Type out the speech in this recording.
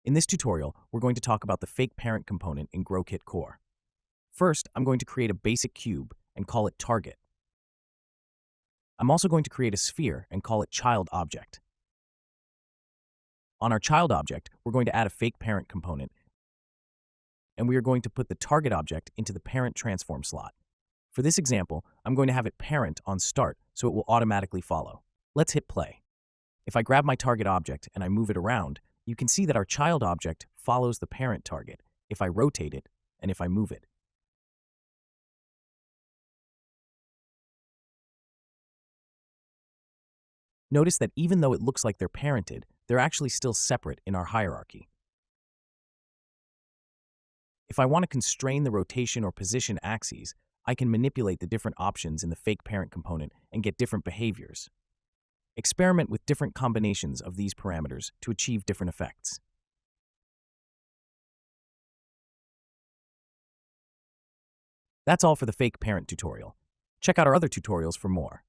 In this tutorial, we're going to talk about the fake parent component in GroKit Core. First, I'm going to create a basic cube and call it target. I'm also going to create a sphere and call it child object. On our child object, we're going to add a fake parent component, and we are going to put the target object into the parent transform slot. For this example, I'm going to have it parent on start so it will automatically follow. Let's hit play. If I grab my target object and I move it around, you can see that our child object follows the parent target if I rotate it and if I move it. Notice that even though it looks like they're parented, they're actually still separate in our hierarchy. If I want to constrain the rotation or position axes, I can manipulate the different options in the fake parent component and get different behaviors. Experiment with different combinations of these parameters to achieve different effects. That's all for the fake parent tutorial. Check out our other tutorials for more.